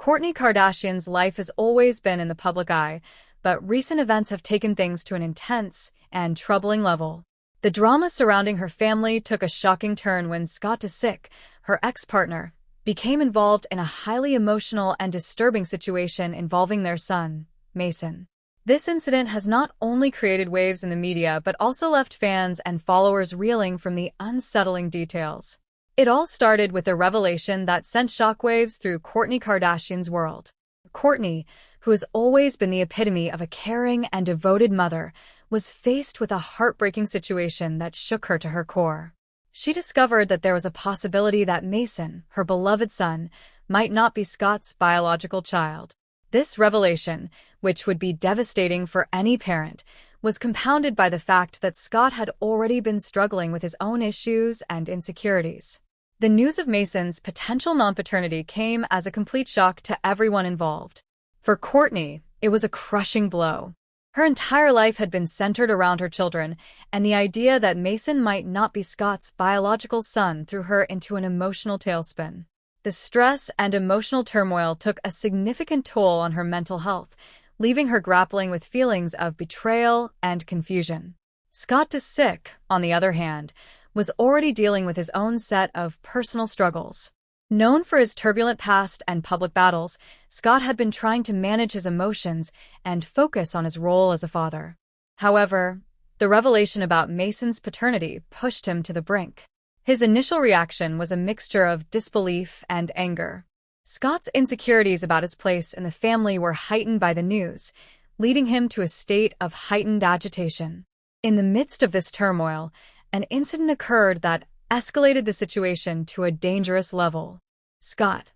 Kourtney Kardashian's life has always been in the public eye, but recent events have taken things to an intense and troubling level. The drama surrounding her family took a shocking turn when Scot Disick, her ex-partner, became involved in a highly emotional and disturbing situation involving their son, Mason. This incident has not only created waves in the media but also left fans and followers reeling from the unsettling details. It all started with a revelation that sent shockwaves through Kourtney Kardashian's world. Kourtney, who has always been the epitome of a caring and devoted mother, was faced with a heartbreaking situation that shook her to her core. She discovered that there was a possibility that Mason, her beloved son, might not be Scot's biological child. This revelation, which would be devastating for any parent, was compounded by the fact that Scot had already been struggling with his own issues and insecurities. The news of Mason's potential non-paternity came as a complete shock to everyone involved. For Kourtney, it was a crushing blow. Her entire life had been centered around her children, and the idea that Mason might not be Scot's biological son threw her into an emotional tailspin. The stress and emotional turmoil took a significant toll on her mental health, leaving her grappling with feelings of betrayal and confusion. Scot Disick, on the other hand, was already dealing with his own set of personal struggles. Known for his turbulent past and public battles, Scot had been trying to manage his emotions and focus on his role as a father. However, the revelation about Mason's paternity pushed him to the brink. His initial reaction was a mixture of disbelief and anger. Scot's insecurities about his place in the family were heightened by the news, leading him to a state of heightened agitation. In the midst of this turmoil, an incident occurred that escalated the situation to a dangerous level. Scot,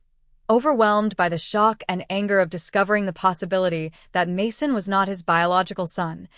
overwhelmed by the shock and anger of discovering the possibility that Mason was not his biological son,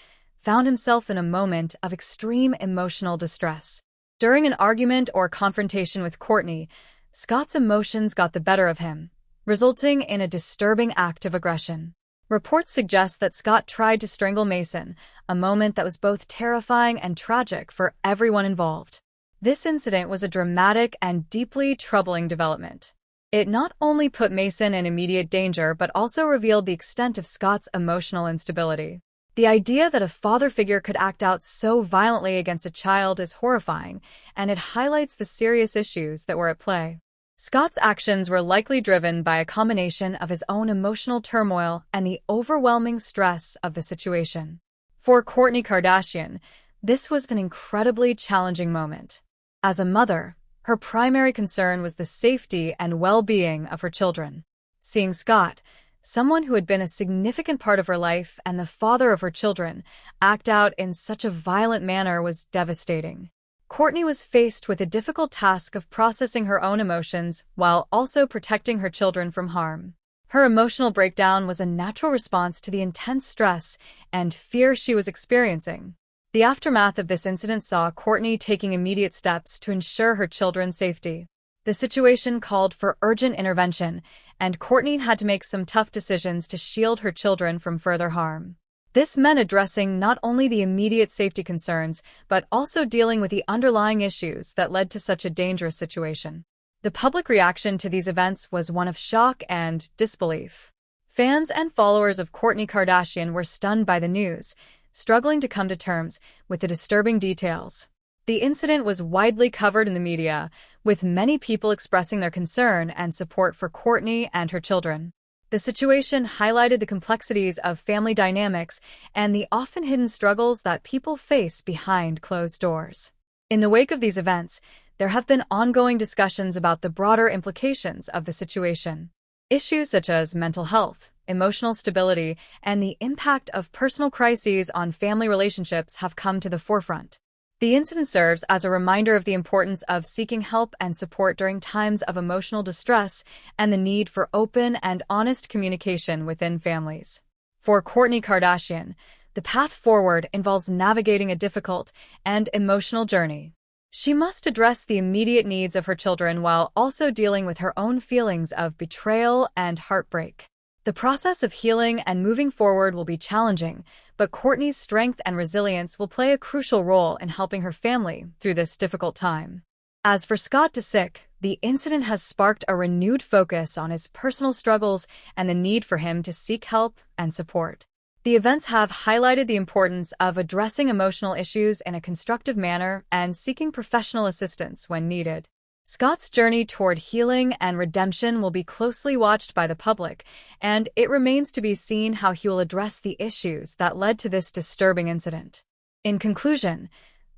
found himself in a moment of extreme emotional distress. During an argument or confrontation with Kourtney, Scot's emotions got the better of him, resulting in a disturbing act of aggression. Reports suggest that Scot tried to strangle Mason, a moment that was both terrifying and tragic for everyone involved. This incident was a dramatic and deeply troubling development. It not only put Mason in immediate danger but also revealed the extent of Scot's emotional instability. The idea that a father figure could act out so violently against a child is horrifying, and it highlights the serious issues that were at play. Scot's actions were likely driven by a combination of his own emotional turmoil and the overwhelming stress of the situation. For Kourtney Kardashian, this was an incredibly challenging moment. As a mother, her primary concern was the safety and well-being of her children. Seeing Scot, someone who had been a significant part of her life and the father of her children, act out in such a violent manner was devastating. Kourtney was faced with a difficult task of processing her own emotions while also protecting her children from harm. Her emotional breakdown was a natural response to the intense stress and fear she was experiencing. The aftermath of this incident saw Kourtney taking immediate steps to ensure her children's safety. The situation called for urgent intervention, and Kourtney had to make some tough decisions to shield her children from further harm. This meant addressing not only the immediate safety concerns, but also dealing with the underlying issues that led to such a dangerous situation. The public reaction to these events was one of shock and disbelief. Fans and followers of Kourtney Kardashian were stunned by the news, struggling to come to terms with the disturbing details. The incident was widely covered in the media, with many people expressing their concern and support for Kourtney and her children. The situation highlighted the complexities of family dynamics and the often hidden struggles that people face behind closed doors. In the wake of these events, there have been ongoing discussions about the broader implications of the situation. Issues such as mental health, emotional stability, and the impact of personal crises on family relationships have come to the forefront. The incident serves as a reminder of the importance of seeking help and support during times of emotional distress and the need for open and honest communication within families. For Kourtney Kardashian, the path forward involves navigating a difficult and emotional journey. She must address the immediate needs of her children while also dealing with her own feelings of betrayal and heartbreak. The process of healing and moving forward will be challenging, but Kourtney's strength and resilience will play a crucial role in helping her family through this difficult time. As for Scot Disick, the incident has sparked a renewed focus on his personal struggles and the need for him to seek help and support. The events have highlighted the importance of addressing emotional issues in a constructive manner and seeking professional assistance when needed. Scott's journey toward healing and redemption will be closely watched by the public, and it remains to be seen how he will address the issues that led to this disturbing incident. In conclusion,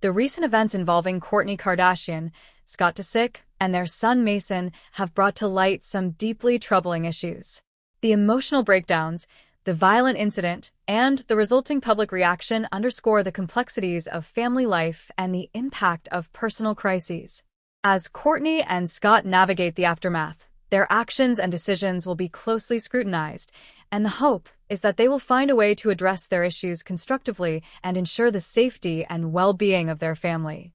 the recent events involving Kourtney Kardashian, Scot Disick, and their son Mason have brought to light some deeply troubling issues. The emotional breakdowns, the violent incident, and the resulting public reaction underscore the complexities of family life and the impact of personal crises. As Kourtney and Scott navigate the aftermath, their actions and decisions will be closely scrutinized, and the hope is that they will find a way to address their issues constructively and ensure the safety and well-being of their family.